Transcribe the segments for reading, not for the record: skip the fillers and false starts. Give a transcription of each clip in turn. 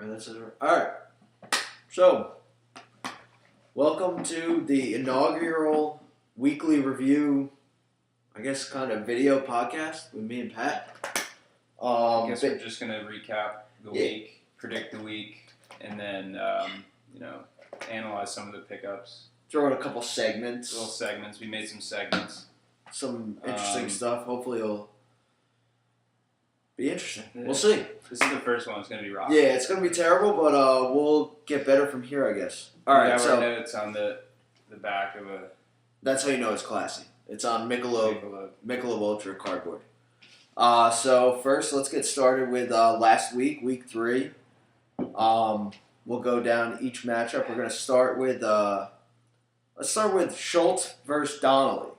That's it. All right. So, welcome to the inaugural weekly review, I guess, kind of video podcast with me and Pat. I guess we're just going to recap the week, predict the week, and then, analyze some of the pickups. Throw in a couple segments. Little segments. We made some segments. Some interesting stuff. Hopefully it'll be interesting. We'll see. This is the first one. It's going to be rough. Yeah, it's going to be terrible, but we'll get better from here, I guess. All right, we have so our notes on the back of a... That's how you know it's classy. It's on Michelob Ultra cardboard. So first, let's get started with last week, week 3. We'll go down each matchup. We're going to start with Schultz versus Donnelly.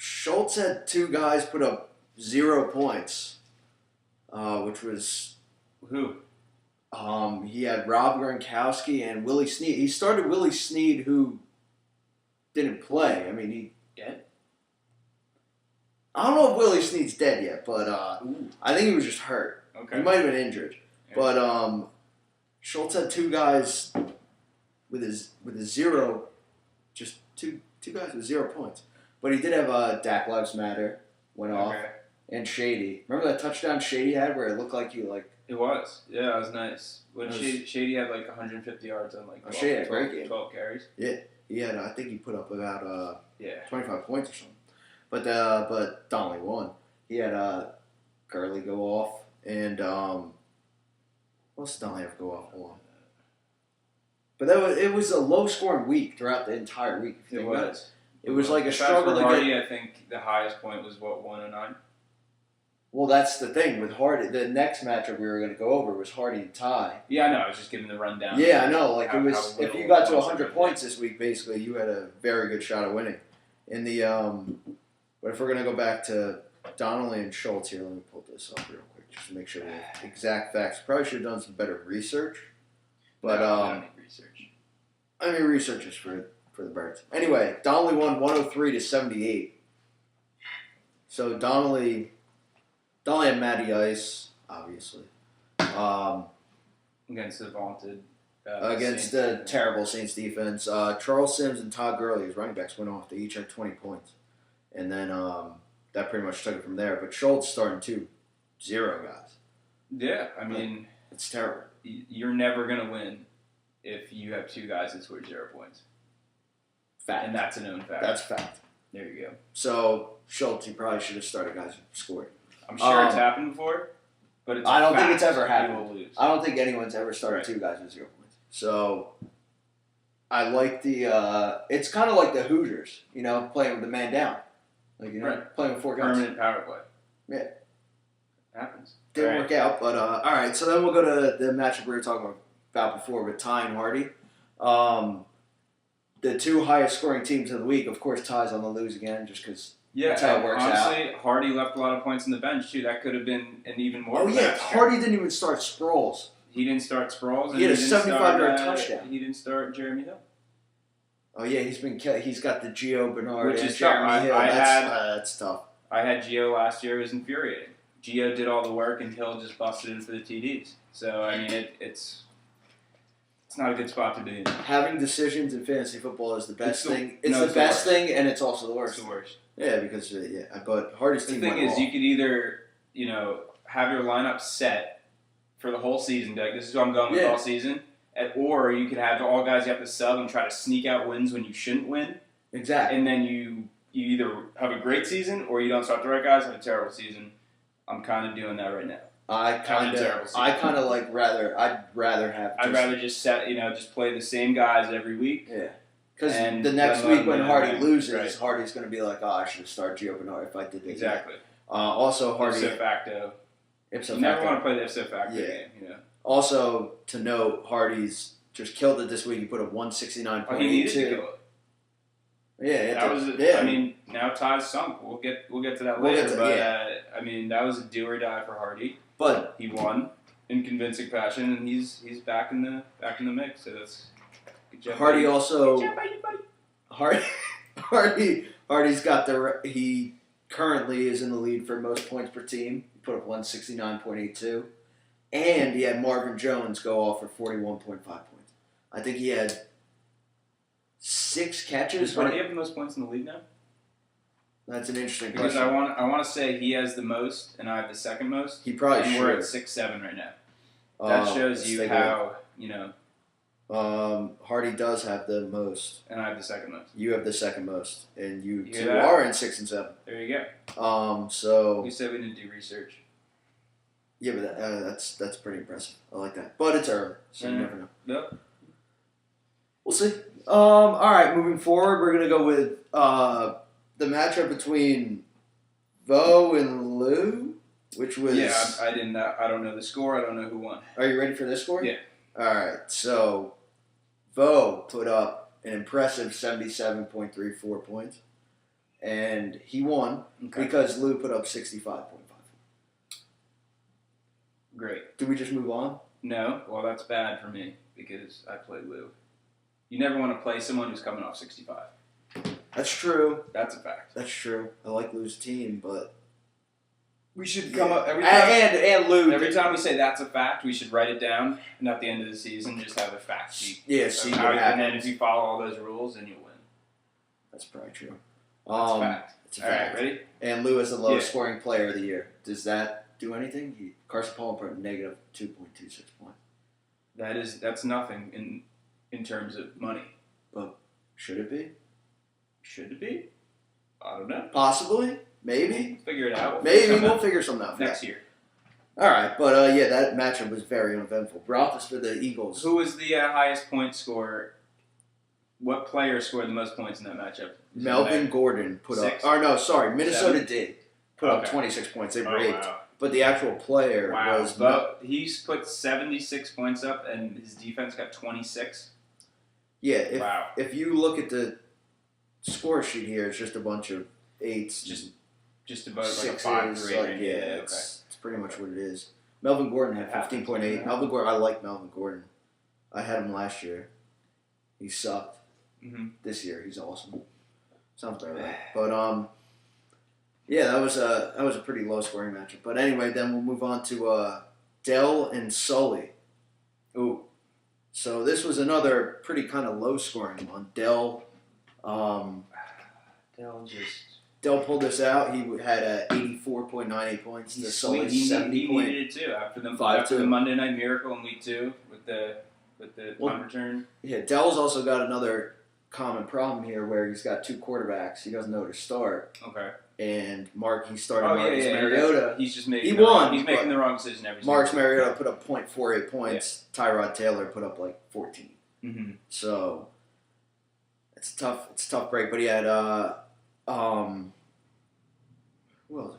Schultz had two guys put up 0 points, which was who? He had Rob Gronkowski and Willie Snead. He started Willie Snead, who didn't play. I mean, he dead. I don't know if Willie Snead's dead yet, but I think he was just hurt. Okay. He might have been injured, but Schultz had two guys with his zero, just two guys with 0 points. But he did have Dak Lives Matter went off and Shady. Remember that touchdown Shady had where it looked like he like. It was. Yeah, it was nice. When Shady had like 150 yards on like 12 carries. Yeah, he had. I think he put up about 25 points or something. But Donnelly won. He had Gurley go off and what's Donnelly have go off? Hold on. But it was a low scoring week throughout the entire week. It was. It was like a struggle to Hardy, get. I think the highest point was 109. Well, that's the thing with Hardy. The next matchup we were going to go over was Hardy and Ty. Yeah, I know. I was just giving the rundown. Yeah, I know. Like it was, if you got to 100 points this week, basically, you had a very good shot of winning. In the but if we're going to go back to Donnelly and Schultz here, let me pull this up real quick just to make sure we have exact facts. Probably should have done some better research. But I don't need research. I mean, research is for the birds. Anyway, Donnelly won 103-78. So Donnelly had Matty Ice, obviously. Against the vaunted. Against the terrible Saints defense. Charles Sims and Todd Gurley, his running backs, went off. They each had 20 points. And then that pretty much took it from there. But Schultz starting 0 guys. Yeah, I mean. It's terrible. You're never going to win if you have 2 guys that scored 0 points. Fact. And that's a known fact. That's fact. There you go. So Schultz, you probably should have started guys who scored. I'm sure it's happened before, but it's I don't think it's fact. ever happened. You will lose. I don't think anyone's ever started 2 guys with 0 points. So I like the. It's kind of like the Hoosiers, playing with the man down, playing with 4 guys. Permanent power play. Yeah, happens. Didn't work out, but all right. So then we'll go to the matchup we were talking about before with Ty and Hardy. The 2 highest scoring teams of the week, of course, Ty's on the lose again, just because. Yeah, that's how it works honestly, Hardy left a lot of points on the bench, too. That could have been an even more. Oh, yeah. Hardy didn't even start Sproles. He didn't start Sproles. He had a 75-yard touchdown. He didn't start Jeremy Hill. Oh, yeah. He's got the Gio Bernard Which and is Jeremy Hill. That's tough. I had Gio last year. It was infuriating. Gio did all the work, and Hill just busted in for the TDs. So, I mean, it's not a good spot to be in. Having decisions in fantasy football is the best thing. It's the best thing, and it's also the worst. It's the worst. Yeah, because but Hardy's team. The thing is, you could either have your lineup set for the whole season. Like, this is what I'm going with all season, or you could have all guys you have to sub and try to sneak out wins when you shouldn't win. Exactly. And then you either have a great season or you don't start the right guys and have a terrible season. I'm kind of doing that right now. I'd rather just set just play the same guys every week. Yeah. Because the next week when Hardy loses, Hardy's going to be like, I should have started Gio Bernard if I did this. Exactly. Also, Hardy... Ipso facto. You never want to play the ipso facto game, Also, to note, Hardy's just killed it this week. He put up 169.82. He needed to kill it. Yeah, I mean, now Ty's sunk. We'll get to that later. I mean, that was a do or die for Hardy. But he won in convincing fashion, and he's back in the mix. So that's good job. Hardy also. Good job, buddy. Hardy's got he currently is in the lead for most points per team. He put up 169.82. And he had Marvin Jones go off for 41.5 points. I think he had 6 catches. Does he have the most points in the league now? That's an interesting because question. I want to say he has the most and I have the second most. He probably and should. We're at 6-7 right now. That shows you how, Hardy does have the most. And I have the second most. You have the second most. And you two are in 6 and 7. There you go. So you said we didn't do research. Yeah, but that's pretty impressive. I like that. But it's early, so you never know. Yep. We'll see. All right, moving forward, we're going to go with the matchup between Vo and Lou, which was... Yeah, I don't know the score. I don't know who won. Are you ready for this score? Yeah. All right, so Vo put up an impressive 77.34 points, and he won because Lou put up 65.5. Great. Do we just move on? No. Well, that's bad for me because I play Lou. You never want to play someone who's coming off 65. That's true. That's a fact. That's true. I like Lou's team, but we should come up every time. And Lou. Every time we say that's a fact, we should write it down, and at the end of the season, just have a fact sheet. Yeah. See what happens. And then if you follow all those rules, then you'll win. That's probably true. That's a fact. It's a fact. All right, ready? And Lou is the lowest scoring player of the year. Does that do anything? Carson Palmer put up negative 2.26 points. That's nothing in terms of money. But should it be? Should it be? I don't know. Possibly. Maybe. We'll figure it out. We'll figure something out next year. All right, but that matchup was very uneventful. Roethlis for the Eagles. Who was the highest point scorer? What player scored the most points in that matchup? Melvin Gordon put 6? up. Or no, sorry, Minnesota 7? did put up 26 points. They raked. Wow. But the actual player was... But he's put 76 points up, and his defense got 26. Yeah, if you look at the score sheet here, it's just a bunch of 8s. Just about 6s, like a 5 to 8. It's pretty much what it is. Melvin Gordon had 15.8. Melvin Gordon, I like Melvin Gordon. I had him last year. He sucked. Mm-hmm. This year, he's awesome. Sounds about right. But that was a pretty low scoring matchup. But anyway, then we'll move on to Dell and Sully. Ooh, so this was another pretty kind of low scoring one. Dell pulled this out. He had 84.98 points. He needed it too after the Monday Night Miracle in Week 2 with the punt return. Yeah, Dell's also got another common problem here where he's got 2 quarterbacks. He doesn't know to start. Okay. And he started Marcus Mariota. He's just making he won. He's making the wrong decision every single Marcus Mariota put up 0.48 points. Yeah. Tyrod Taylor put up like 14. Mm-hmm. So it's a tough break. But he had who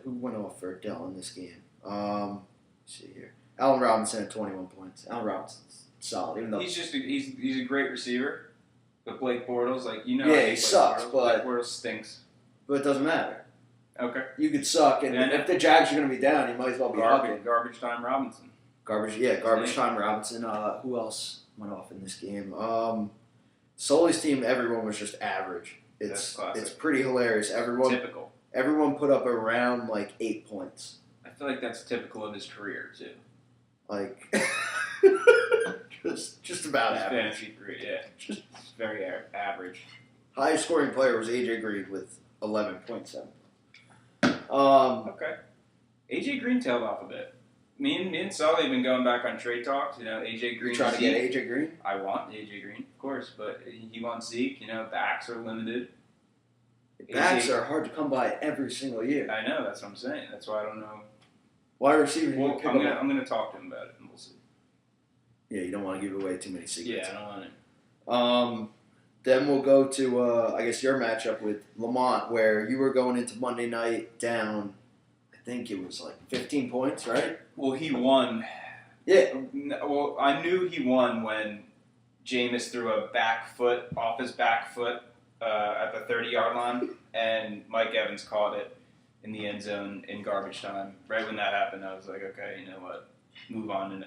went off for Dell in this game? Let's see here. Allen Robinson had 21 points. Allen Robinson's solid, even though he's a great receiver. But Blake Bortles, he sucks. Blake Bortles stinks. But it doesn't matter. Okay. You could suck, and if the Jags are going to be down, you might as well be garbage time Robinson. Garbage time Robinson. Who else went off in this game? Sully's team, everyone was just average. It's pretty hilarious. Typical. Everyone put up around 8 points. I feel like that's typical of his career too. Just about average. Fantasy career, yeah. Just very average. Highest scoring player was AJ Green with 11.7. Okay. AJ Green tailed off a bit. Me and Sully have been going back on trade talks. AJ Green. You trying to get AJ Green? I want AJ Green, of course, but he wants Zeke. Backs are limited. Backs are hard to come by every single year. I know. That's what I'm saying. That's why I don't know. Wide receiver. Well, I'm gonna talk to him about it, and we'll see. Yeah, you don't want to give away too many secrets. Yeah, I don't want it. Then we'll go to, I guess, your matchup with Lamont, where you were going into Monday night down, I think it was 15 points, right? Well, he won. Yeah. Well, I knew he won when Jameis threw a back foot off his back foot at the 30-yard line, and Mike Evans caught it in the end zone in garbage time. Right when that happened, I was like, okay, you know what? Move on to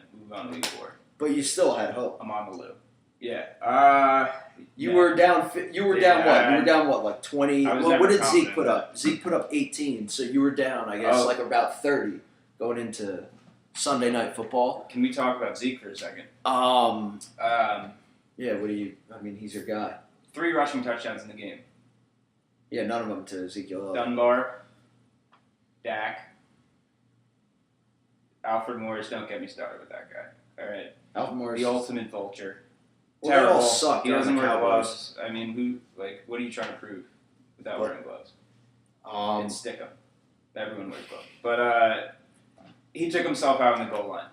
week 4. But you still had hope. I'm on the loop. Yeah. You were down. You were down what? You were down what? Like 20. Well, what did Zeke put up? Zeke put up 18. So you were down, I guess, like about 30 going into Sunday Night Football. Can we talk about Zeke for a second? Yeah. What do you? I mean, he's your guy. 3 rushing touchdowns in the game. Yeah, none of them to Ezekiel. Dunbar, Dak, Alfred Morris. Don't get me started with that guy. All right. Alfred Morris, the ultimate vulture. Well, terrible. They all suck. He doesn't wear gloves. I mean, what are you trying to prove without wearing gloves? And stick them. Everyone wears gloves. But he took himself out on the goal line.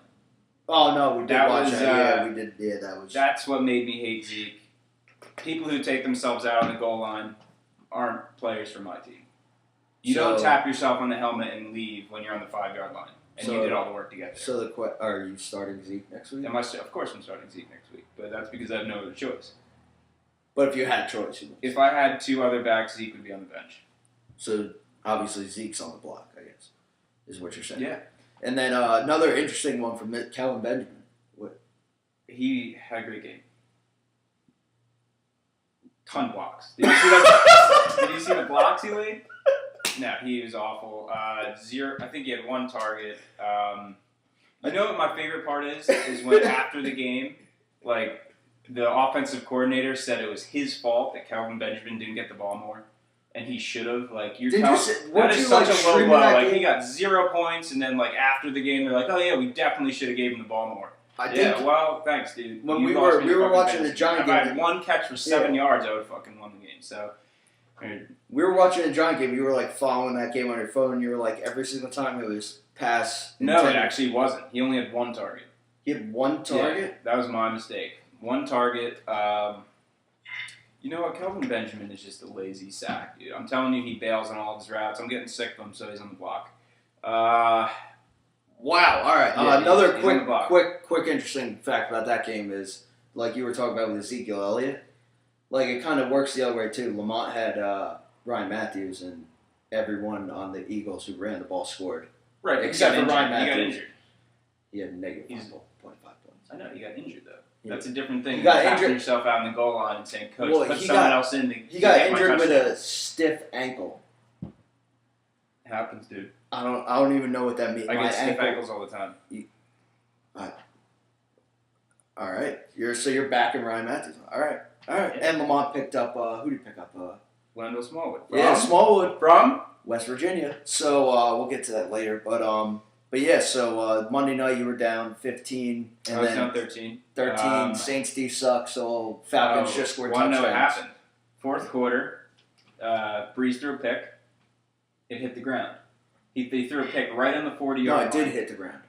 Oh, no, we did watch that. Yeah, we did. Yeah, that was... That's what made me hate Zeke. People who take themselves out on the goal line aren't players for my team. You don't tap yourself on the helmet and leave when you're on the 5-yard line. And you did all the work to get there. So are you starting Zeke next week? Of course I'm starting Zeke next week. But that's because I have no other choice. But if you had a choice, if I had 2 other backs, Zeke would be on the bench. So obviously Zeke's on the block, I guess, is what you're saying. Yeah. And then another interesting one from Calvin Benjamin. What? He had a great game. Ton blocks. Did you see that? Did you see the blocks he laid? No, he was awful. 0. I think he had 1 target. You know what my favorite part is when after the game, like the offensive coordinator said it was his fault that Calvin Benjamin didn't get the ball more, and he should have. Like that is such a low blow. Like he got 0 points, and then like after the game, they're like, "Oh yeah, we definitely should have gave him the ball more." Well, thanks, dude. When we were watching the Giant game, if I had 1 catch for 7 yards, I would have fucking won the game. So. We were watching a Giant game. You were like following that game on your phone. You were like every single time it was pass. No, it actually wasn't. He only had 1 target. He had 1 target? Yeah, that was my mistake. 1 target. You know what? Kelvin Benjamin is just a lazy sack, dude. I'm telling you, he bails on all his routes. I'm getting sick of him, so he's on the block. Wow. All right. Yeah, another quick, interesting fact about that game is, like you were talking about with Ezekiel Elliott. Like, it kind of works the other way, too. Lamont had Ryan Matthews, and everyone on the Eagles who ran the ball scored. Right, except for Ryan Matthews. He got injured. He had negative 5.5 points. I know, he got injured, though. Yeah. That's a different thing. You got injured yourself out in the goal line and saying, Coach, put someone else in. He got injured with a stiff ankle. It happens, dude. I don't even know what that means. I get stiff ankles all the time. All right. You're backing Ryan Matthews. All right. Yeah. And Lamont picked up, who did he pick up? Wendell Smallwood. Smallwood. From? West Virginia. So we'll get to that later. But yeah, so Monday night you were down 15. And I was down 13. 13. Saints D suck, so Falcons just scored touchdowns. Know what happened. 4th quarter, Breeze threw a pick. It hit the ground. They threw a pick right on the 40-yard line. No, it did hit the ground.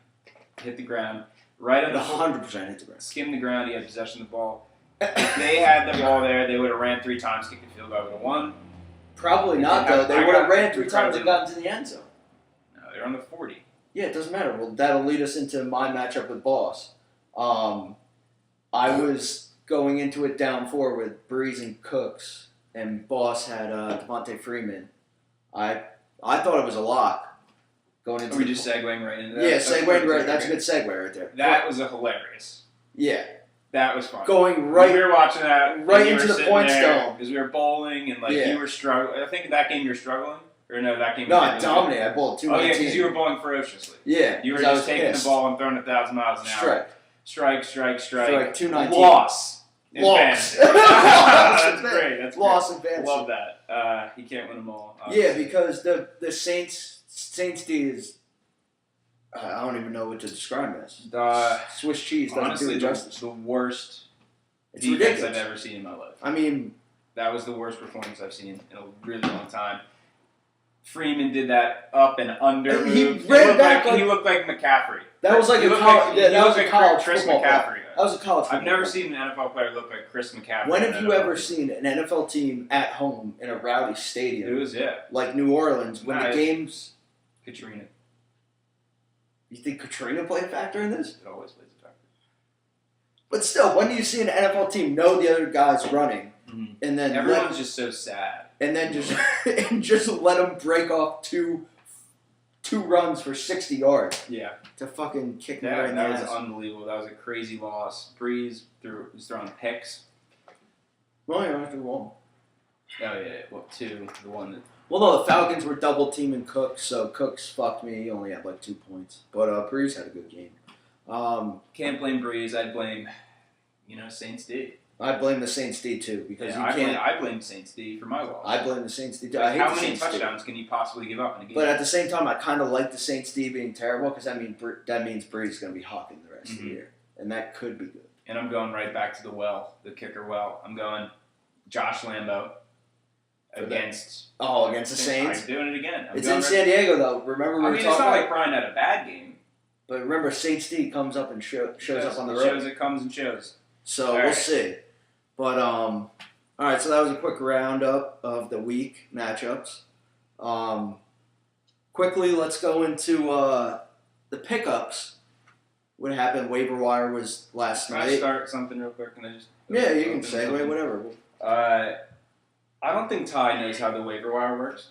Hit the ground. Right on the 100% hit the ground. Skimmed the ground. He had possession of the ball. If they had the ball there, they would have ran 3 times, kicked the field goal, would have won. Probably not, though. They would have ran 3 times and gotten to the end zone. No, they're on the 40. Yeah, it doesn't matter. Well, that'll lead us into my matchup with Boss. I was going into it down 4 with Breeze and Cooks, and Boss had Devontae Freeman. I thought it was a lock. Going into Are we just segueing right into that? Yeah, segueing right. That's a good segue right there. That was a hilarious. Yeah. That was fun. Going right. We were watching that right into the points dome because we were bowling and you were struggling. I think that game you were struggling, or no, that game. No, I dominated. I bowled 219. Oh yeah, because you were bowling ferociously. Yeah, you were just taking the ball and throwing 1,000 miles an hour. Strike. 219. Loss. Loss. That's great. That's loss in fantasy. Love that. He can't win them all. Obviously. Yeah, because the Saints D is. I don't even know what to describe as. Swiss cheese doesn't honestly, do it justice. The worst it's defense ridiculous. I've ever seen in my life. I mean, that was the worst performance I've seen in a really long time. Freeman did that up and under. He ran back he looked like McCaffrey. That was like a college Chris football McCaffrey. Player. That was a college. I've never seen an NFL player look like Chris McCaffrey. When have you ever seen an NFL team at home in a rowdy stadium? It was like New Orleans when the games. Katrina. You think Katrina played a factor in this? It always plays a factor. But still, when do you see an NFL team know the other guy's running, and then everyone's just so sad, and then just let them break off two 2 runs for 60 yards. Yeah. To fucking kick me right in the ass. That was unbelievable. That was a crazy loss. Breeze was throwing picks. Well, yeah, after 1. Oh, yeah. Well, 2. The one that... Well, no, the Falcons were double teaming Cooks, so Cooks fucked me. He only had like 2 points. But Breeze had a good game. Can't blame Breeze. I'd blame, Saints D. I blame the Saints D too because I blame Saints D for my loss. I blame the Saints D too. Like, how many touchdowns can you possibly give up in a game? But at the same time, I kind of like the Saints D being terrible because that means Breeze is going to be hawking the rest of the year, and that could be good. And I'm going right back to the kicker well. I'm going Josh Lambo against the Saints. I'm doing it again. It's in San Diego though. Remember we were talking. It's not like Brian had a bad game. But remember, Saints D comes up and shows up on the road. It comes and shows. So we'll see. But all right. So that was a quick roundup of the week matchups. Quickly, let's go into the pickups. What happened? Waiver wire was last night. Can I start something real quick? Can I just? Yeah, you can segue, whatever. I don't think Ty knows how the waiver wire works.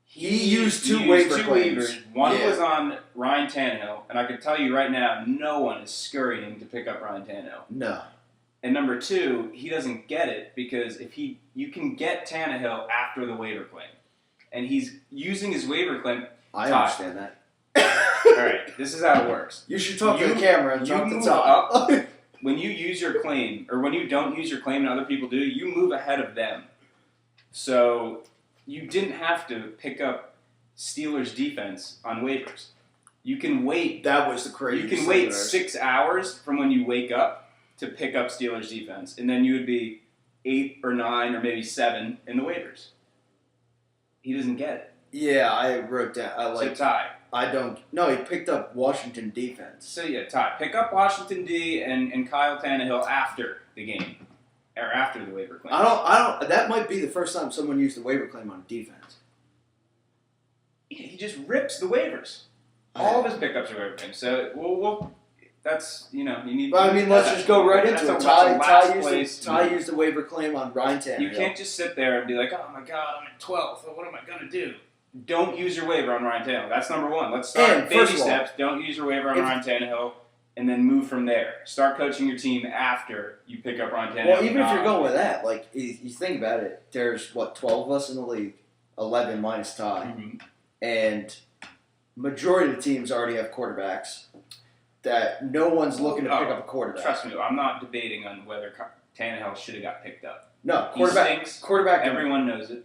He used two waivers. One was on Ryan Tannehill, and I can tell you right now, no one is scurrying to pick up Ryan Tannehill. No. And number 2, he doesn't get it because you can get Tannehill after the waiver claim, and he's using his waiver claim. I understand that. All right, this is how it works. You should talk to the camera and drop the top. Up, when you use your claim, or when you don't use your claim and other people do, you move ahead of them. So you didn't have to pick up Steelers defense on waivers. You can wait. That was the craziest. You can wait 6 hours from when you wake up to pick up Steelers defense, and then you would be 8 or 9 or maybe 7 in the waivers. He doesn't get it. Yeah, I wrote down. So Ty. I don't. No, he picked up Washington defense. So yeah, Ty, pick up Washington D and Kyle Tannehill after the game, or after the waiver claim. I don't. That might be the first time someone used the waiver claim on defense. He just rips the waivers. All of his pickups are waiver claims. So that's you need. But I mean, let's just go right into it. Ty used the waiver claim on Ryan Tannehill. You can't just sit there and be like, oh my god, I'm at 12th. What am I gonna do? Don't use your waiver on Ryan Tannehill. That's number 1. Let's start baby steps. Don't use your waiver on Ryan Tannehill, and then move from there. Start coaching your team after you pick up Ryan Tannehill. Well, even if you're going with that, like you think about it, there's 12 of us in the league, 11 minus Ty, and majority of the teams already have quarterbacks. That no one's looking to pick up a quarterback. Trust me, I'm not debating on whether Tannehill should have got picked up. No, quarterback. Everyone knows it.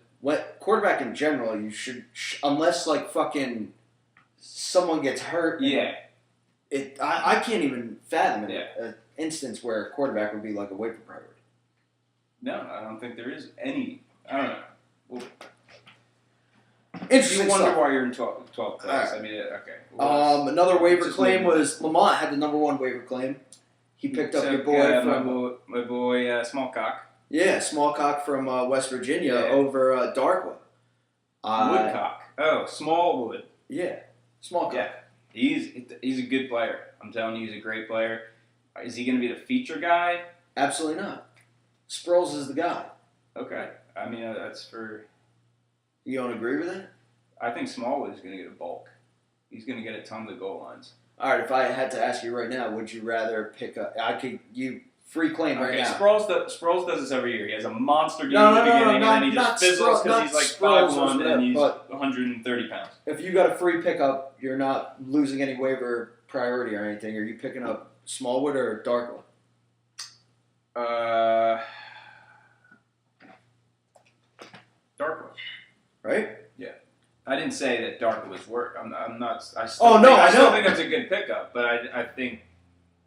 Quarterback in general, you should, unless like fucking someone gets hurt. Yeah. I can't even fathom an instance where a quarterback would be like a waiver priority. No, I don't think there is any. I don't know. Well, interesting. You wonder stuff. why you're in 12 place. Right. I mean, okay. Another waiver claim was Lamont had the number 1 waiver claim. He picked up your boy from my boy Smallcock. Yeah, Smallcock from West Virginia over Darkwood. Woodcock. Oh, Smallwood. Yeah, Smallcock. Yeah, he's a good player. I'm telling you, he's a great player. Is he going to be the feature guy? Absolutely not. Sproles is the guy. Okay. I mean, that's for... You don't agree with that? I think Smallwood is going to get a bulk. He's going to get a ton of the goal lines. All right, if I had to ask you right now, would you rather pick up... Free claim right now. Sproles does this every year. He has a monster game in the beginning, and then he just fizzles because he's like 5'1" and he's 130 pounds. If you got a free pickup, you're not losing any waiver priority or anything. Are you picking up Smallwood or Darkwood? Darkwood. Right? Yeah. I didn't say that Darkwood was work. I'm not. I still think that's a good pickup, but I think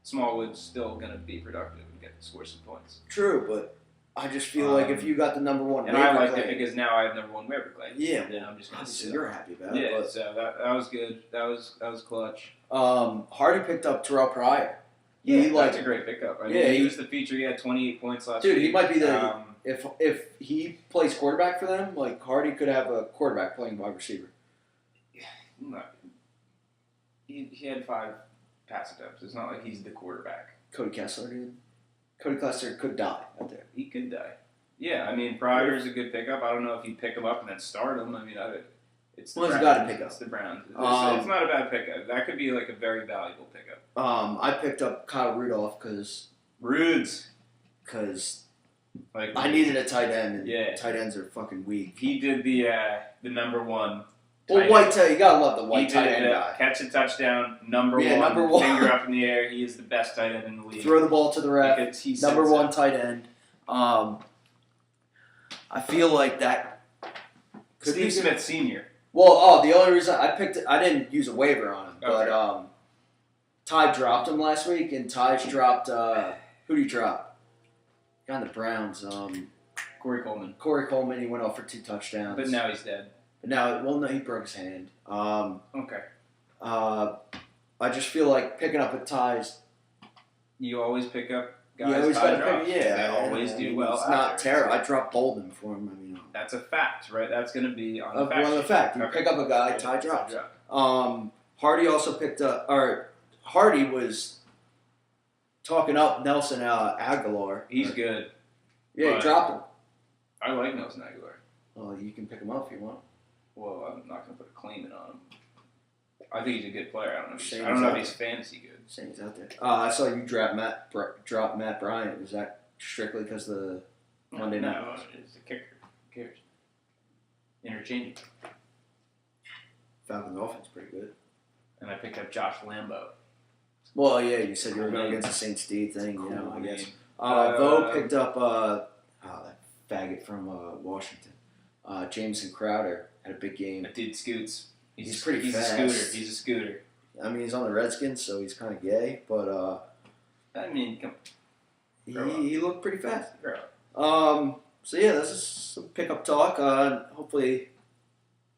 Smallwood's still going to be productive and score some points. True, but I just feel like if you got the number 1 and waiver I like claim, it because now I have number 1 waiver claim. Yeah, then I'm just going to so you're happy about it. Yeah, but, so that was good. That was clutch. Hardy picked up Terrell Pryor. Yeah, that's a great pickup. I mean, he was the feature. He had 28 points last week. Dude, he might be the if he plays quarterback for them, like Hardy could have a quarterback playing wide receiver. No. He had 5 pass attempts. It's not like he's the quarterback. Cody Kessler, dude. Cody Kessler could die out there. He could die. Yeah, I mean, Pryor's a good pickup. I don't know if you'd pick him up and then start him. I mean, It's the Well, you Browns. got to pick up. It's the Browns. It's not a bad pickup. That could be like a very valuable pickup. I picked up Kyle Rudolph because I needed a tight end, and tight ends are fucking weak. He did the number one. Well, you gotta love the white tight end guy. Catch a touchdown, number one, finger up in the air. He is the best tight end in the league. Throw the ball to the ref. Number one tight end. I feel like that. Steve Smith Sr. Well, the only reason I picked it, I didn't use a waiver on him, but Ty dropped him last week, and Ty's dropped. Who did he drop? Guy on the Browns. Corey Coleman. Corey Coleman. He went off for 2 touchdowns. But now he's dead. No, he broke his hand. Okay. I just feel like picking up with Ty's. You always pick up guys. You always got to pick. Yeah, they always do well. It's not terrible. I dropped Bolden for him. I mean, that's a fact, right? That's going to be on the fact. One of the fact. You pick up a guy, Ty drops. Hardy also picked up. Or Hardy was talking up Nelson Aguilar. He's good. Yeah, he dropped him. I like Nelson Aguilar. Well, you can pick him up if you want. Well, I'm not going to put a claim in on him. I think he's a good player. I don't know if he's fantasy good. Shane's out there. I saw you drop Matt Bryant. Was that strictly because of the Monday night? No, it's a kicker. Who cares? Interchangeable. Falcons offense pretty good. And I picked up Josh Lambo. Well, yeah, you said you were going against the Saints D thing. I guess. Vo picked up that faggot from Washington. Jameson Crowder had a big game. That dude scoots. He's pretty fast. He's a scooter. I mean, he's on the Redskins, so he's kind of gay, but I mean, he looked pretty fast. Girl. So yeah, this is some pickup talk. Hopefully,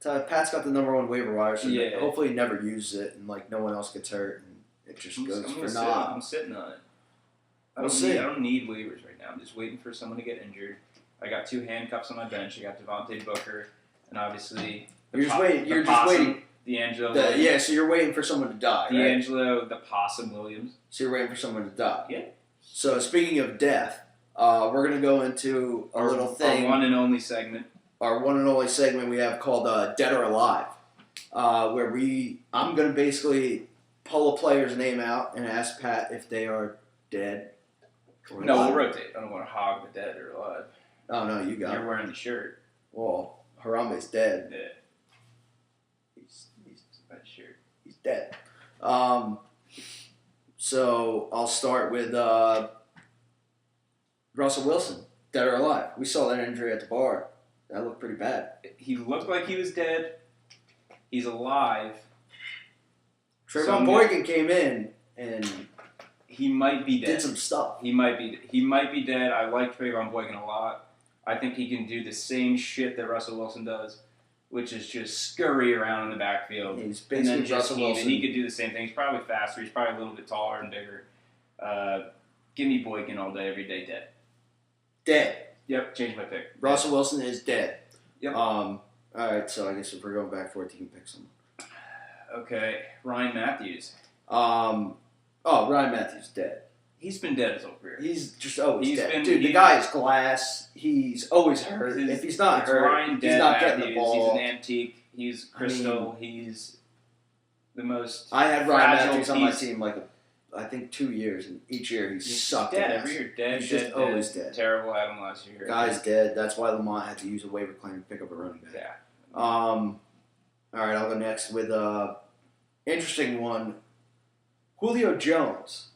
Pat's got the number one waiver wire, so hopefully he never uses it, and like no one else gets hurt, and it just goes for naught. I'm sitting on it. I don't need waivers right now. I'm just waiting for someone to get injured. I got 2 handcuffs on my bench. I got Devontae Booker, and obviously you're just waiting. D'Angelo. So you're waiting for someone to die. D'Angelo, the Possum Williams. So you're waiting for someone to die. Yeah. So speaking of death, we're gonna go into a little thing. Our one and only segment. Our one and only segment we have called Dead or Alive, where I'm gonna basically pull a player's name out and ask Pat if they are dead. Or alive. We'll rotate. I don't want to hog the dead or alive. Oh no, you got it. You're wearing the shirt. Well, Harambe's dead. Yeah. He's that shirt. He's dead. So I'll start with Russell Wilson, dead or alive. We saw that injury at the bar. That looked pretty bad. He looked like he was dead. He's alive. Trayvon Boykin came in and he might be dead. Did some stuff. He might be dead. I like Trayvon Boykin a lot. I think he can do the same shit that Russell Wilson does, which is just scurry around in the backfield. He's basically Russell Wilson. He could do the same thing. He's probably faster. He's probably a little bit taller and bigger. Give me Boykin all day, every day, dead. Dead. Yep, change my pick. Russell Wilson is dead. Yep. All right, so I guess if we're going back for it, you can pick someone. Okay, Ryan Matthews. Ryan Matthews dead. He's been dead his whole career. He's just always dead. Dude, the guy is glass. He's always hurt. If he's not hurt, he's not getting the ball. He's an antique. He's crystal. He's the most. I had Ryan Matthews on my team I think 2 years, and each year he's sucked. Dead every year. Dead. He's just always dead. Terrible. Had him last year. Guy's dead. That's why Lamont had to use a waiver claim to pick up a running back. Yeah. All right, I'll go next with interesting one. Julio Jones.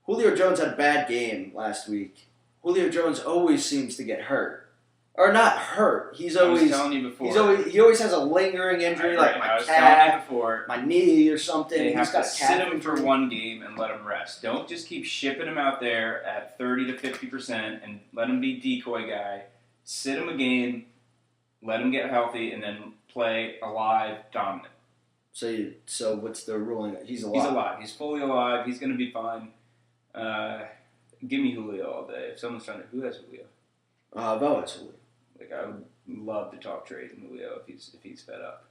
Julio Jones had a bad game last week. Julio Jones always seems to get hurt. Or not hurt. I was telling you before. He always has a lingering injury, like my calf, my knee or something. They have to sit him for one game and let him rest. Don't just keep shipping him out there at 30 to 50% and let him be decoy guy. Sit him a game, let him get healthy, and then play alive, dominant. So what's the ruling? He's alive. He's alive. He's fully alive. He's going to be fine. Give me Julio all day. If someone's trying to, who has Julio? Bo has Julio. I would love to talk trade Julio if he's fed up.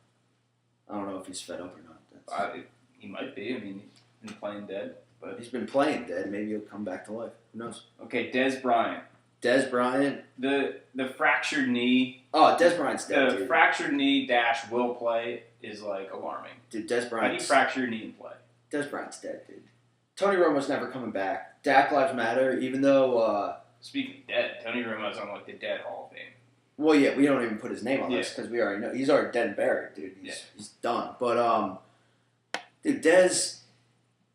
I don't know if he's fed up or not. He might be. I mean, he's been playing dead, but he's been playing dead. Maybe he'll come back to life. Who knows? Okay, Dez Bryant. Des Bryant. The fractured knee. Oh, Des Bryant's dead. The fractured knee -- will play is like alarming. Dude, Des Bryant. How do you fracture your knee and play? Des Bryant's dead, dude. Tony Romo's never coming back. Dak Lives Matter, even though. Speaking of dead, Tony Romo's on like the dead Hall of Fame. Well, yeah, we don't even put his name on this because we already know he's already dead and buried, dude. He's done. But dude, Dez.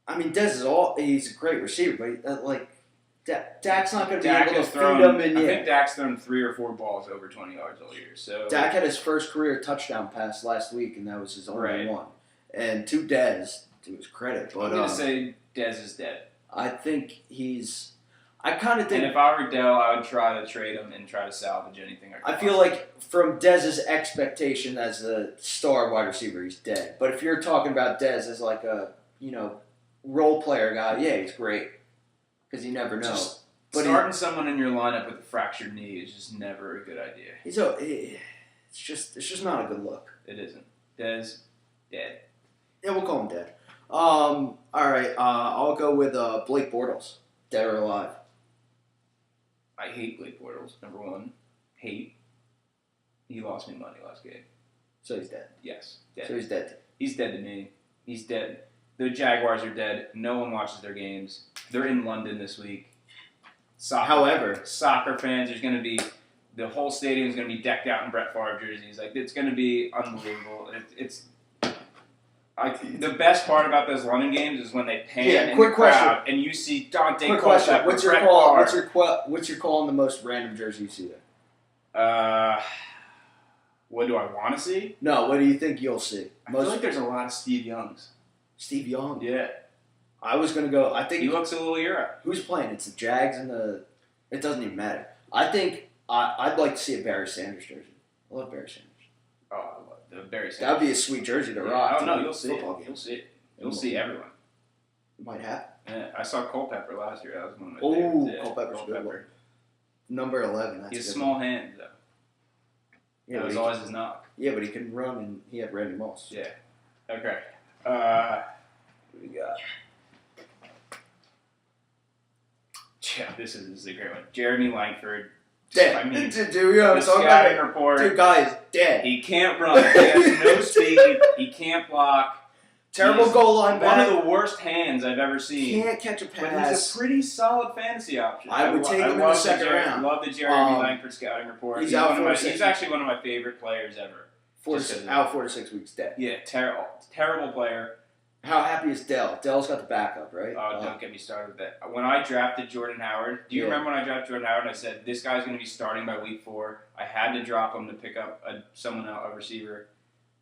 I mean, Dez is he's a great receiver, but Dak's not going to be able to feed him. I think Dak's thrown 3 or 4 balls over 20 yards all year. So Dak had his first career touchdown pass last week, and that was his only one. And to Dez, to his credit, but I'm going to say Dez is dead. I think he's. I kind of think. And if I were Dell, I would try to trade him and try to salvage anything I could. I feel like from Dez's expectation as a star wide receiver, he's dead. But if you're talking about Dez as like a role player guy, yeah, he's great because you never know. But starting someone in your lineup with a fractured knee is just never a good idea. It's just not a good look. It isn't. Dez, dead. Yeah, we'll call him dead. All right. I'll go with Blake Bortles, dead or alive. I hate Blake Bortles. Number one, hate. He lost me money last game. So he's dead. Yes, dead. So he's dead. He's dead to me. He's dead. The Jaguars are dead. No one watches their games. They're in London this week. However, soccer fans, the whole stadium is going to be decked out in Brett Favre jerseys. Like, it's going to be unbelievable. The best part about those London games is when they pan in the crowd and you see Dante Culpepper. What's your call? What's your call on the most random jersey you see there? What do I want to see? No, what do you think you'll see? I feel like there's a lot of Steve Youngs. Steve Young? Yeah. I was going to go, I think... He looks a little Euro. Who's playing? It's the Jags and the... It doesn't even matter. I think I'd like to see a Barry Sanders jersey. I love Barry Sanders. Oh, I love the Barry Sanders. That would be a sweet jersey to rock. Oh, no, you'll see it. You'll see it. You'll see everyone. It might happen. Yeah, I saw Culpepper last year. That was one of my favorites. Yeah, Culpepper's good one. Number 11. That's he has small hands, though. Yeah, that was always his knock. Yeah, but he can run, and he had Randy Moss. Yeah. Okay. What do we got? Yeah, this is a great one. Jeremy Langford. Dead. I mean, dude, the scouting report. Dude, guy is dead. He can't run. He has no speed. He can't block. Terrible goal line back. One of the worst hands I've ever seen. Can't catch a pass. But he's a pretty solid fantasy option. I would take him in the second round. I love the Jeremy Langford scouting report. He's actually one of my favorite players ever. Out 4 to 6 weeks, dead. Yeah, terrible player. How happy is Dell? Dell's got the backup, right? Oh, don't get me started with that. When I drafted Jordan Howard, do you remember when I drafted Jordan Howard and I said, this guy's going to be starting by week 4? I had to drop him to pick up a receiver.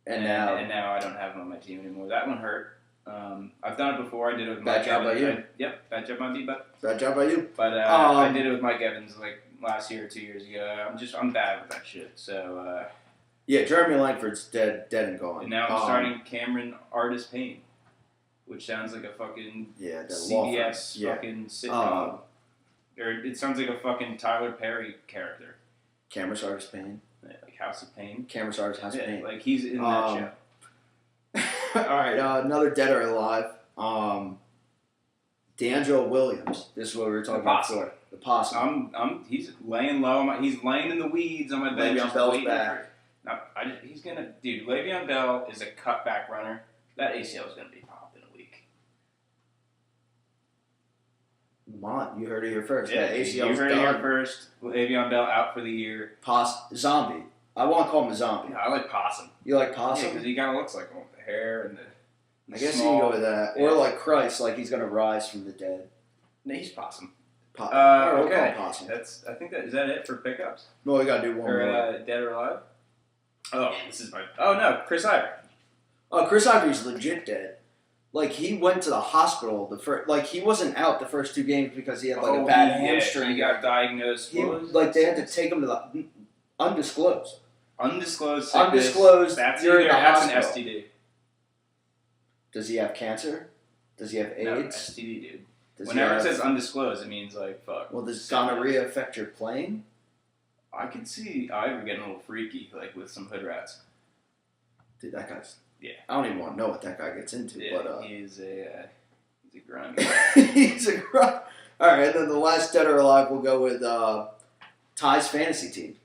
And now I don't have him on my team anymore. That one hurt. I've done it before. I did it with Mike Evans. Bad job by you. Yep, bad job by me, but bad job by you. But I did it with Mike Evans like last year or 2 years ago. I'm bad with that shit. So yeah, Jeremy Langford's dead and gone. And now I'm starting Cameron Artis Payne, which sounds like a fucking CBS fucking sitcom. Or it sounds like a fucking Tyler Perry character. Cameron Artis Payne. Yeah, like House of Pain. Cameron Artis House of Pain. Like he's in that show. All right, another dead or alive. D'Angelo Williams. This is what we were talking about before. The possum. He's laying low. He's laying in the weeds on my bench. Le'Veon Bell's back. He's gonna, dude. Le'Veon Bell is a cutback runner. That ACL is gonna be popped in a week. Mont, you heard it here first. Yeah, you heard it here first. Le'Veon Bell out for the year. Zombie. I want to call him a zombie. No, I like Possum. You like Possum? Yeah, because he kind of looks like him with the hair and the. I guess you can go with that. Yeah. Or like Christ, like he's gonna rise from the dead. No, he's Possum. Okay. Possum. Is that it for pickups? No, we gotta do one more. Dead or alive? Oh, this is my. Oh no, Chris Ivory. Oh, Chris Ivory's legit dead. Like he went to the hospital he wasn't out the first 2 games because he had a bad hamstring. He got diagnosed. They had to take him to the undisclosed. Undisclosed. That's an STD. Does he have cancer? Does he have AIDS? No, STD, dude. Whenever it says undisclosed, it means like fuck. Well, does gonorrhea affect your playing? I could see Ivor getting a little freaky, like with some hood rats. Dude, that guy's. Yeah. I don't even want to know what that guy gets into. Yeah, but he's a grimy guy. He's a grimy. All right, and then the last dead or alive, we'll go with Ty's fantasy team.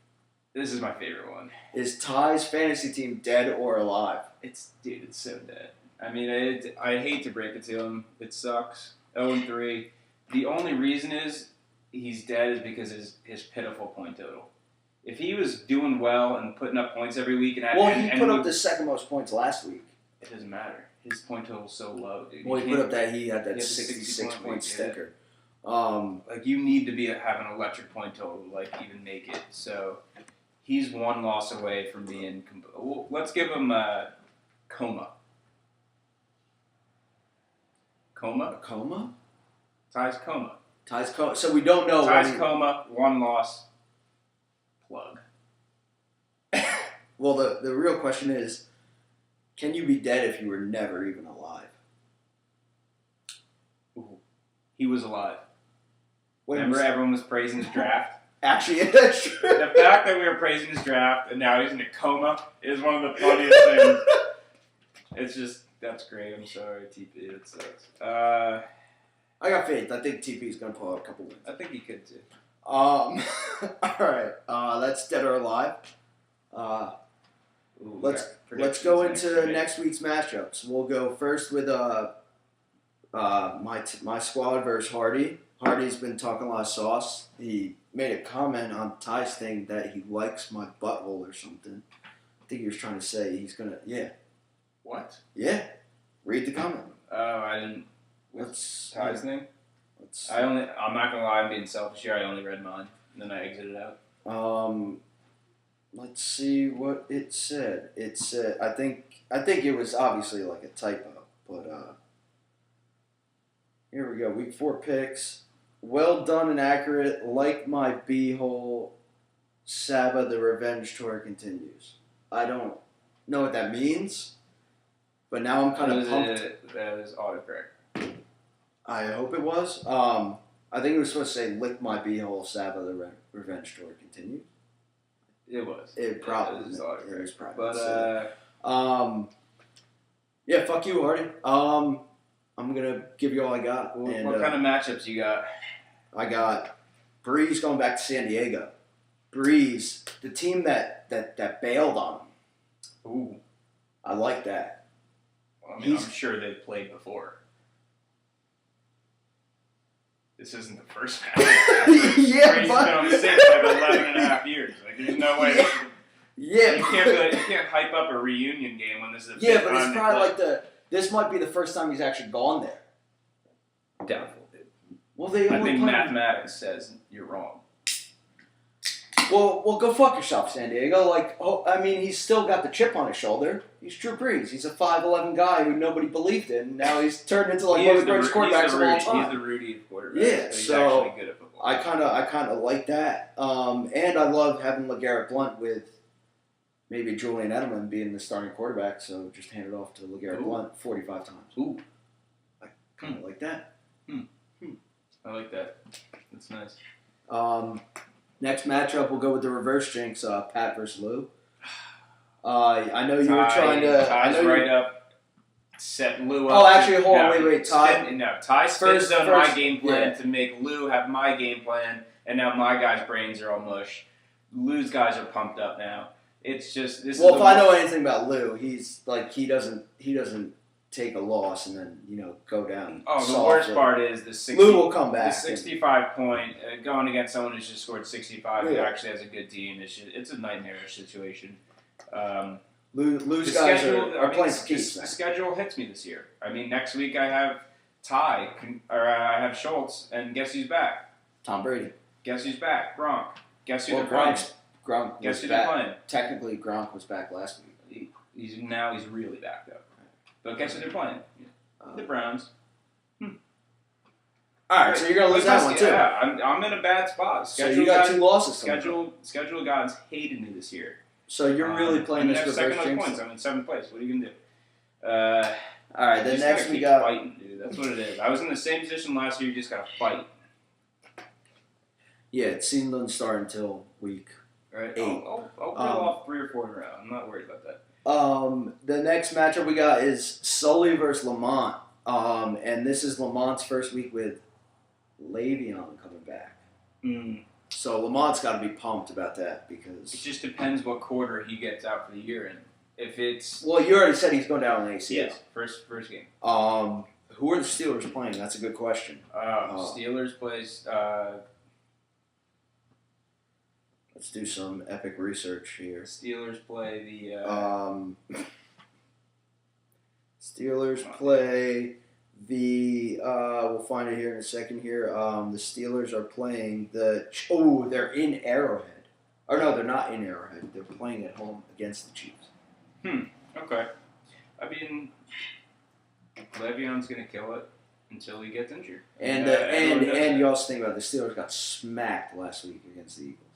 This is my favorite one. Is Ty's fantasy team dead or alive? It's so dead. I mean, I hate to break it to him. It sucks. 0-3. The only reason is he's dead is because his pitiful point total. If he was doing well and putting up points every week, he put up the second most points last week. It doesn't matter. His point total is so low, dude. Well, he had that 66 point sticker. You need to have an electric point total to even make it. So he's one loss away from being. Let's give him a coma. Coma? A coma? Ty's coma. Ty's coma. So we don't know. Ty's coma. One loss. Plug. Well, the real question is, can you be dead if you were never even alive? Ooh. He was alive. Remember everyone was praising his draft? Actually, that's true. The fact that we were praising his draft and now he's in a coma is one of the funniest things. It's just, that's great. I'm sorry, TP. It sucks. I got faith. I think TP is going to pull out a couple wins. I think he could too. All right. That's dead or alive. Let's go into next week's matchups. We'll go first with my squad versus Hardy. Hardy's been talking a lot of sauce. He made a comment on Ty's thing that he likes my butthole or something. I think he was trying to say he's gonna. Yeah. What? Yeah. Read the comment. Oh, I didn't. What's Ty's thing? I'm not gonna lie. I'm being selfish here. I only read mine, and then I exited out. Let's see what it said. It said I think it was obviously like a typo, but here we go. Week 4 picks. Well done and accurate. Like my beehole. Saba the revenge tour continues. I don't know what that means, but now I'm kind of pumped. That is autocorrect. I hope it was. I think it was supposed to say lick my beehole. Saba the revenge tour continues. It was. It probably was. It was probably. But yeah, fuck you, Hardy. I'm gonna give you all I got. What kind of matchups you got? I got Breeze going back to San Diego. Breeze, the team that bailed on him. Ooh, I like that. Well, I'm sure they've played before. This isn't the first match. Yeah, Breeze has been on the same for 11 and a half years. There's no way. Yeah. You can't hype up a reunion game when this is. Yeah, but it's probably this might be the first time he's actually gone there. Doubtful, dude. Well, I think mathematics says you're wrong. Well, go fuck yourself, San Diego. He's still got the chip on his shoulder. He's Drew Brees. He's a 5'11" guy who nobody believed in. Now he's turned into one of the greatest quarterbacks of all time. He's the Rudy of quarterback. Yeah, he's so actually good at football. I kind of like that. And I love having LeGarrette Blount with maybe Julian Edelman being the starting quarterback. So just hand it off to LeGarrette Blount 45 times. Ooh, I kind of like that. I like that. That's nice. Next matchup, we'll go with the reverse jinx, Pat versus Lou. I know you were trying to. Ty's right up, set Lou up. Oh, actually, hold on, wait. Ty spins on my game plan to make Lou have my game plan, and now my guys' brains are all mush. Lou's guys are pumped up now. It's just this. Well, if I know anything about Lou, he's like he doesn't take a loss and then go down. Oh, the worst part is the 60. Lou will come back. The 65 point going against someone who's just scored 65 who actually has a good team. It's a nightmarish situation. Lou's guys are playing for keeps. The schedule hits me this year. I mean, next week I have Ty, or I have Schultz, and guess who's back? Tom Brady. Guess who's back? Gronk. Guess who they're playing? Gronk. Guess who they're playing? Technically, Gronk was back last week. He's really back though. But guess who they're playing? The Browns. All right, so you're gonna lose that one too. Yeah, I'm in a bad spot. So you got 2 losses. Schedule gods hated me this year. So you're really playing this reverse jinx. Points. I'm in 7th place. What are you gonna do? All right, then next we got fighting, dude. That's what it is. I was in the same position last year. You just gotta fight. Yeah, it seemed to start until week 8. I'll reel off 3 or 4 in a row. I'm not worried about that. The next matchup we got is Sully versus Lamont. And this is Lamont's first week with Le'Veon coming back. So Lamont's got to be pumped about that because it just depends what quarter he gets out for the year in. If it's you already said he's going down on ACL. Yes, first game. Who are the Steelers playing? That's a good question. Steelers plays. Let's do some epic research here. Steelers play the. Steelers play the. We'll find it here in a second. Here, the Steelers are playing the. Oh, they're in Arrowhead. Or no, they're not in Arrowhead. They're playing at home against the Chiefs. Okay. I mean, Le'Veon's gonna kill it until he gets injured. And you also think about it, the Steelers got smacked last week against the Eagles.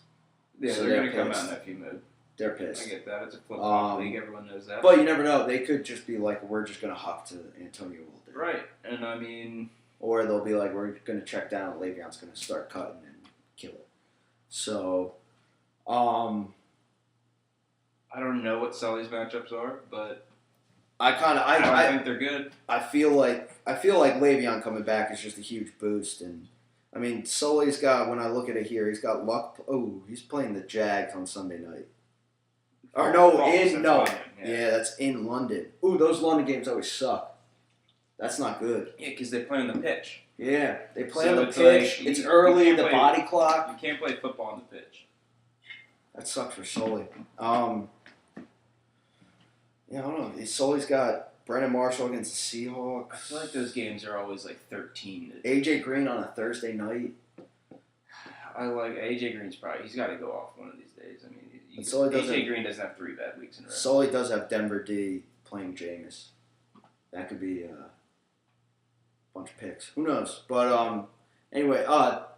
Yeah, so they're gonna come out in that few mode. They're pissed. I get that. It's a football league. Everyone knows that. But you never know. They could just be like, we're just gonna huck to Antonio all day. Right. And I mean, or they'll be like, we're gonna check down. And Le'Veon's gonna start cutting and kill it. So, I don't know what Sully's matchups are, but I think they're good. I feel like Le'Veon coming back is just a huge boost, and I mean Sully's got. When I look at it here, he's got luck. Oh, he's playing the Jags on Sunday night. Or that's in London. Ooh, those London games always suck. That's not good. Yeah, because they play on the pitch. Yeah, they play on the pitch. It's early. The body clock. You can't play football on the pitch. That sucks for Sully. Yeah, I don't know. Sully's got Brandon Marshall against the Seahawks. I feel like those games are always like 13. AJ Green on a Thursday night. I like AJ Green's probably. He's got to go off one of these days. I mean, AJ Green doesn't have 3 bad weeks in a row. Sully does have Denver D playing Jameis. That could be a bunch of picks. Who knows? But anyway,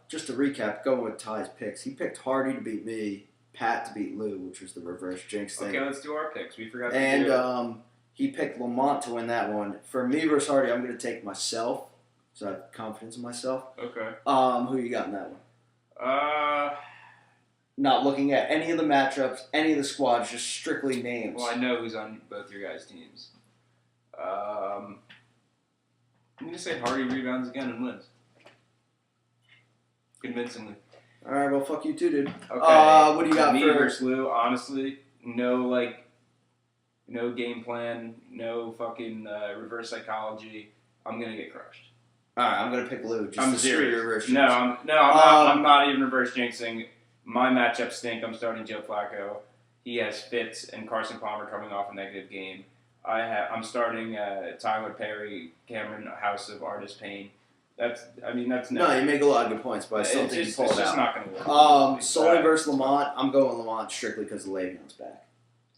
just to recap, going with Ty's picks. He picked Hardy to beat me. Pat to beat Lou, which was the reverse jinx thing. Okay, let's do our picks. We forgot to do it. He picked Lamont to win that one. For me versus Hardy, I'm going to take myself, so I have confidence in myself. Okay. Who you got in that one? Not looking at any of the matchups, any of the squads, just strictly names. Well, I know who's on both your guys' teams. I'm going to say Hardy rebounds again and wins. Convincingly. All right, well, fuck you too, dude. Okay. What do you got me for versus Lou? Honestly, no game plan, no fucking reverse psychology. I'm gonna get crushed. All right, I'm gonna pick Lou. I'm serious. Reverse I'm not even reverse jinxing. My matchups stink. I'm starting Joe Flacco. He has Fitz and Carson Palmer coming off a negative game. I'm starting Tyler Perry, Cameron House of Artist Pain. That's no. You make a lot of good points, but I still think you pull it out. It's just not going to work. Sully versus Lamont. I'm going Lamont strictly because the Le'Veon's back.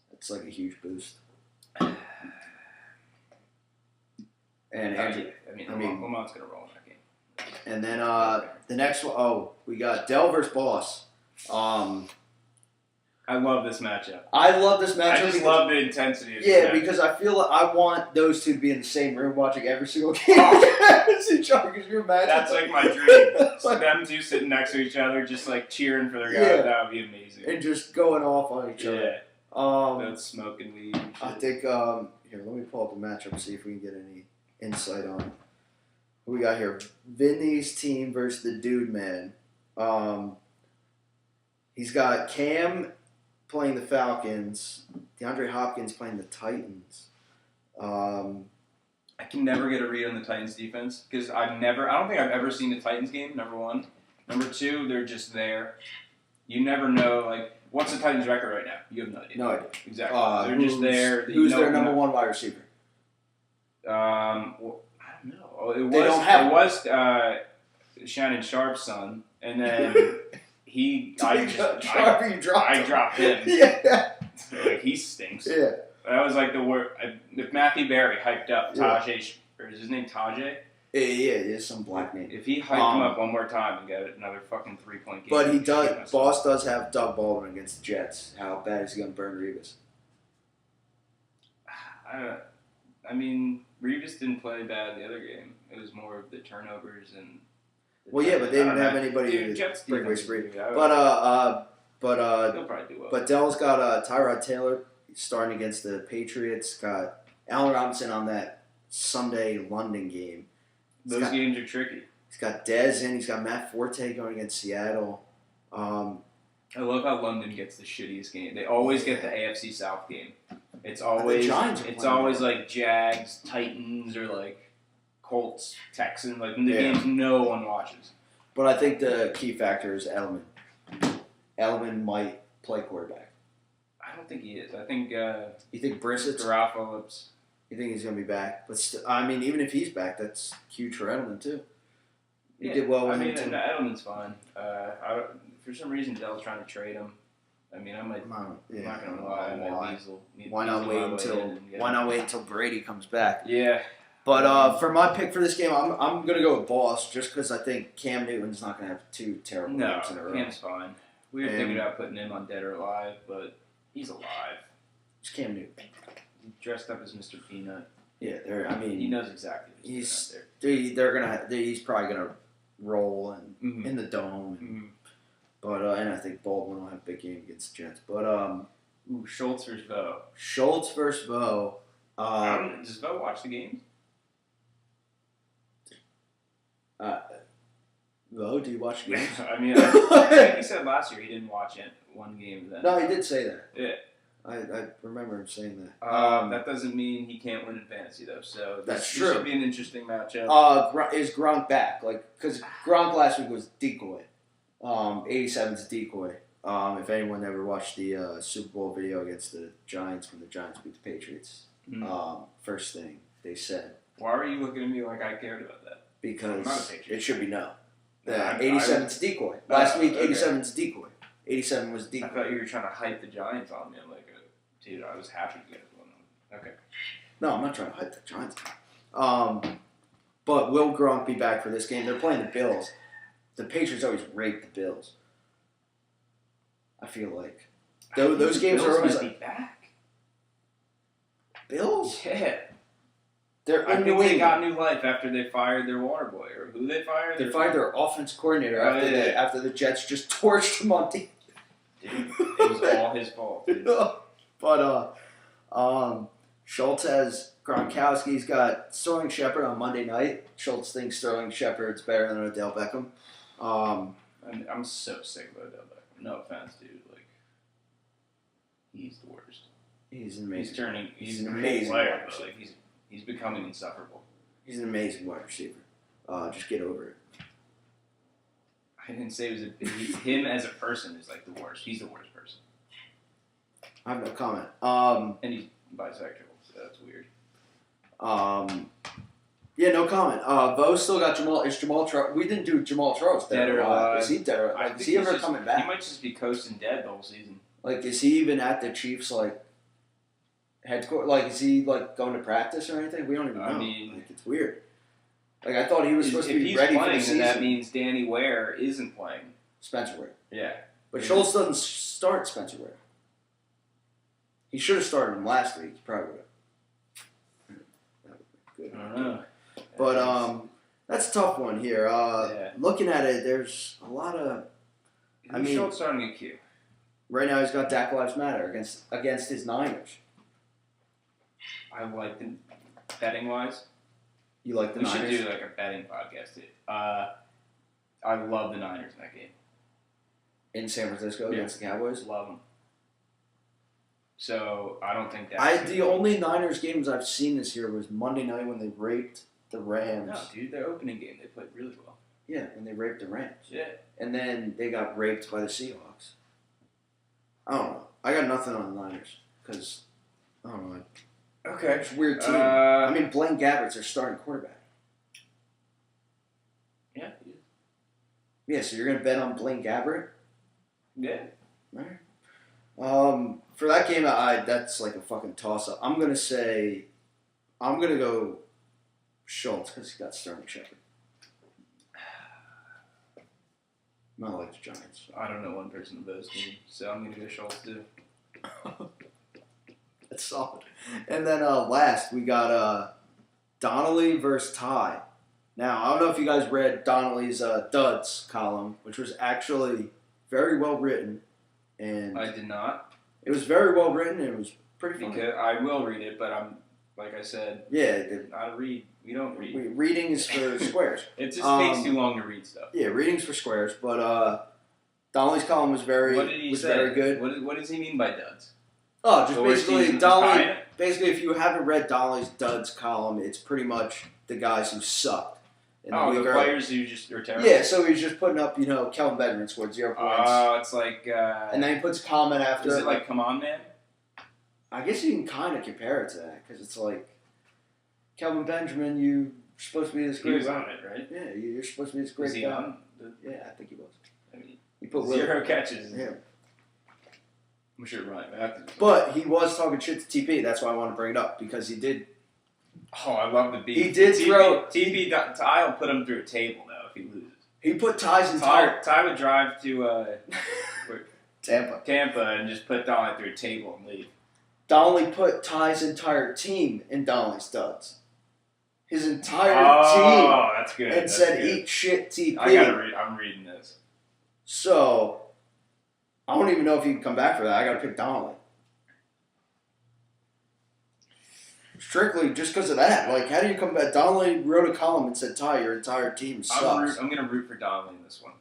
That's like a huge boost. And Andrew, Lamont's going to roll in that game. And then the next one. Oh, we got Dell versus Boss. I love this matchup. I love this matchup. I just love the intensity of this matchup. Because I feel like I want those two to be in the same room watching every single game. That's like my dream. So them two sitting next to each other, just like cheering for their guy. Yeah. That would be amazing. And just going off on each other. Both smoking weed. I think, here, let me pull up the matchup, see if we can get any insight on who we got here. Vinny's team versus the Dude Man. He's got Cam playing the Falcons, DeAndre Hopkins playing the Titans. I can never get a read on the Titans defense because I don't think I've ever seen the Titans game, number one. Number two, they're just there. You never know, like, what's the Titans record right now? You have no idea. No idea. Exactly. They're just there. Who's their number one wide receiver? Well, I don't know. It was Shannon Sharp's son, and then I dropped him. Yeah. Like, he stinks. Yeah. That was like the word. If Matthew Berry hyped up Tajay, or is his name Tajay? Yeah, it's some black name. If he hyped him up one more time and got another fucking 3-point game. But he does. Boss does have Doug Baldwin against the Jets. How bad is he going to burn Revis? I mean, Revis didn't play bad the other game. It was more of the turnovers and. But they didn't have anybody to break away spree. But he'll probably do well. But Dell's got Tyrod Taylor starting against the Patriots. Got Allen Robinson on that Sunday London game. Those games are tricky. He's got Dez in. He's got Matt Forte going against Seattle. I love how London gets the shittiest game. They always get the AFC South game. It's always like Jags, Titans, or like Colts, Texans. Like the games no one watches. But I think the key factor is Edelman. Edelman might play quarterback. I don't think he is. I think. You think Brissett's? Garoppolo's. You think he's gonna be back? But I mean, even if he's back, that's huge for Edelman too. He did well with him too. Edelman's fine. For some reason, Dell's trying to trade him. I mean, I'm not gonna lie. Why not wait until Brady comes back? Yeah. But for my pick for this game, I'm gonna go with Boss just because I think Cam Newton's not gonna have 2 terrible games in a row. Cam's fine. We were thinking about putting him on Dead or Alive, but he's alive. It's Cam Newton. He dressed up as Mr. Peanut. Yeah, he knows exactly. He's probably gonna roll in the dome. Mm-hmm. But and I think Baldwin will have a big game against the Jets. But Schultz versus Vo. Schultz versus Vo. Does Vo watch the games? Vo, do you watch games? I mean, I think he said last year he didn't watch one game then. No, he did say that. Yeah. I remember him saying that. That doesn't mean he can't win in fantasy, though. So that's true. This should be an interesting matchup. Is Gronk back? Because Gronk last week was decoy. 87's decoy. If anyone ever watched the Super Bowl video against the Giants when the Giants beat the Patriots, first thing they said. Why were you looking at me like I cared about that? Because it should be known. 87's decoy. Last week, 87's decoy. 87 was decoy. I thought you were trying to hype the Giants on me. I'm like, dude, I was happy to get one. Okay. No, I'm not trying to hype the Giants. But will Gronk be back for this game? They're playing the Bills. The Patriots always rape the Bills. I feel like those games are always be back. Bills? Yeah. I think they got new life after they fired their water boy, or who they fired? They fired their offense coordinator after the Jets just torched him on defense. Dude, it was all his fault. But Schultz has Gronkowski. He's got Sterling Shepard on Monday night. Schultz thinks Sterling Shepard's better than Odell Beckham. I'm so sick of Odell Beckham. No offense, dude. Like, he's the worst. He's amazing. He's an amazing player, but like he's becoming insufferable. He's an amazing wide receiver. Just get over it. I didn't say it was him as a person is like the worst. He's the worst person. I have no comment. And he's bisexual, so that's weird. Yeah, no comment. Bo still got Jamal. Is Jamal Charles? We didn't do Jamal Charles dead or alive. Is he dead? Is he ever coming back? He might just be coasting dead the whole season. Like, is he even at the Chiefs headquarters? Like, is he going to practice or anything? We don't even know. I mean, it's weird. Like, I thought he was supposed to be ready for the season. Then that means Danny Ware isn't playing. Spencer Ware. Yeah. But Schultz doesn't start Spencer Ware. He should have started him last week. He probably would have. Good. I don't know. But that's a tough one here. Looking at it, there's a lot of. Schultz starting a Q. Right now, he's got Dak Lives Matter against his Niners. I like the betting wise. You like the Niners? We should do like a betting podcast. I love the Niners in that game. In San Francisco against the Cowboys? Love them. So I don't think that's... The only Niners games I've seen this year was Monday night when they raped the Rams. No, dude, their opening game, they played really well. Yeah, when they raped the Rams. Yeah. And then they got raped by the Seahawks. I don't know. I got nothing on the Niners because, I don't know. Okay. It's a weird team. Blaine Gabbert's their starting quarterback. Yeah. Yeah, so you're going to bet on Blaine Gabbert? Yeah. All right. For that game, that's like a fucking toss-up. I'm going to go Schultz because he's got Sterling Shepard. Not like the Giants. I don't know one person of those teams, so I'm going to go Schultz too. That's solid. And then last, we got Donnelly versus Ty. Now, I don't know if you guys read Donnelly's Duds column, which was actually very well written. And I did not. It was very well written, and it was pretty funny. Because I will read it, but I'm, like I said, not a read. We don't read. Reading is for squares. It just takes too long to read stuff. Yeah, reading's for squares. But Donnelly's column was very good. What does he mean by duds? Oh, just basically Donnelly. Basically, if you haven't read Donnelly's duds column, it's pretty much the guys who sucked. The players who just are terrible. Yeah, so he's just putting up, Kelvin Benjamin scored 0 points. Oh, it's like. And then he puts a comment after. Is it like, come on, man? I guess you can kind of compare it to that because it's like, Kelvin Benjamin, you're supposed to be this great. He was on it, right? Yeah, you're supposed to be this great. Was he on? Yeah, I think he was. I mean, he put 0 catches. Yeah. I'm sure Ryan Matthews. But he was talking shit to TP. That's why I want to bring it up because he did. Oh, I love the beat. He did throw. Ty will put him through a table though if he loses. He put Ty's entire. Ty would drive to Tampa and just put Donnelly through a table and leave. Donnelly put Ty's entire team in Donnelly's studs. His entire team. Oh, that's good. And said, "Eat shit, TP." I'm reading this. So, I don't even know if he can come back for that. I got to pick Donnelly. Strictly just because of that. Like, how do you come back? Donnelly wrote a column and said, "Ty, your entire team sucks." I'm going to root for Donnelly in this one.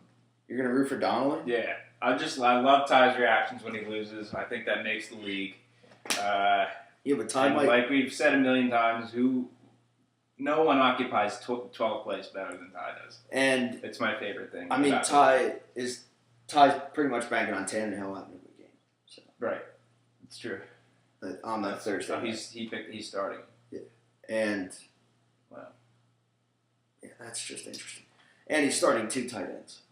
You're going to root for Donnelly? Yeah. I love Ty's reactions when he loses. I think that makes the league. Yeah, but Ty might... Like we've said a million times, no one occupies 12th place better than Ty does. And it's my favorite thing. I mean, Ty's pretty much banking on Tannehill having a good game. So. Right. It's true. On that Thursday. So he's starting. Yeah. And wow. Yeah, that's just interesting. And he's starting 2 tight ends.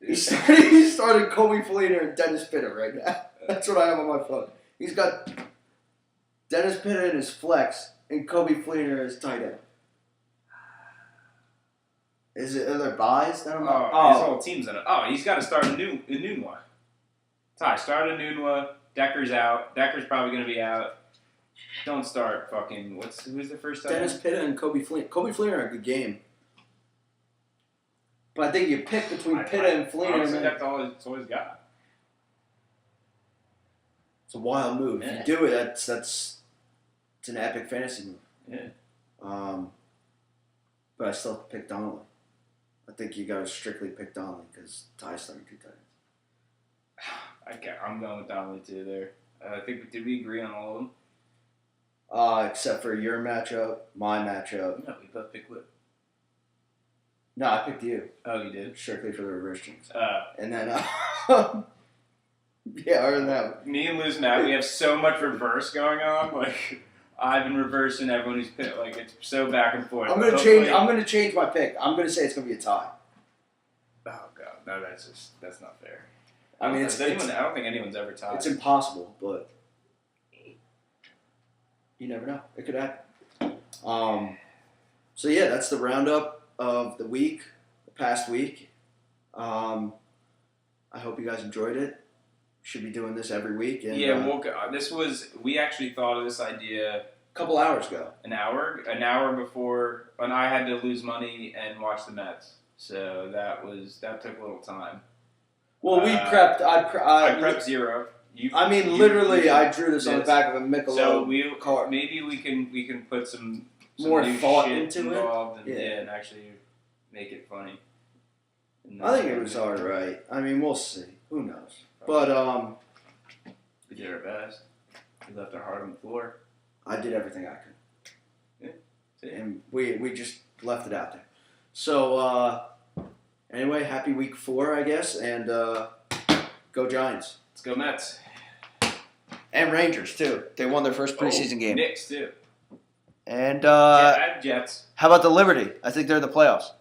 He's starting Kobe Fleener and Dennis Pitta right now. That's what I have on my phone. He's got Dennis Pitta in his flex and Kobe Fleener as tight end. Are there buys? His whole team's in it. Oh, he's got to start a new one. Ty, start a new one. Decker's out. Decker's probably going to be out. Don't start fucking... Who's the first time? Dennis Pitta and Kobe Fleener. Kobe Fleener had a good game. But I think you pick between Pitta and Fleener. Honestly, that's all he's got. It's a wild move. Yeah. If you do it, it's an epic fantasy move. Yeah. But I still have to pick Donnelly. I think you got to strictly pick Donnelly because Ty's starting 2 tight ends. I'm going with Donnelly too there. I think, did we agree on all of them? Except for your matchup, my matchup. No, we both picked Whip. No, I picked you. Oh, you did? Strictly for the reverse jinx. And then, yeah, other than that. Me and Luz Matt, we have so much reverse going on. Like, I've been reversing everyone who's picked. Like, it's so back and forth. I'm gonna change my pick. I'm gonna say it's gonna be a tie. Oh God, no, that's not fair. I mean, I don't think anyone's ever tied. It's impossible, but you never know. It could happen. So yeah, that's the roundup of the week, the past week. I hope you guys enjoyed it. Should be doing this every week. And, we actually thought of this idea a couple hours ago. An hour before when I had to lose money and watch the Mets. So that took a little time. Well, we prepped. I prepped zero. Literally, I drew this on the back of a Michelob card. Maybe we can put some more new thought shit into involved it, and actually make it funny. I think it was all right. I mean, we'll see. Who knows? But we did our best. We left our heart on the floor. I did everything I could. Yeah. And we just left it out there. So anyway, happy week 4, I guess, and go Giants. Let's go Mets. And Rangers too. They won their first preseason game. Knicks too. And Jets. How about the Liberty? I think they're in the playoffs.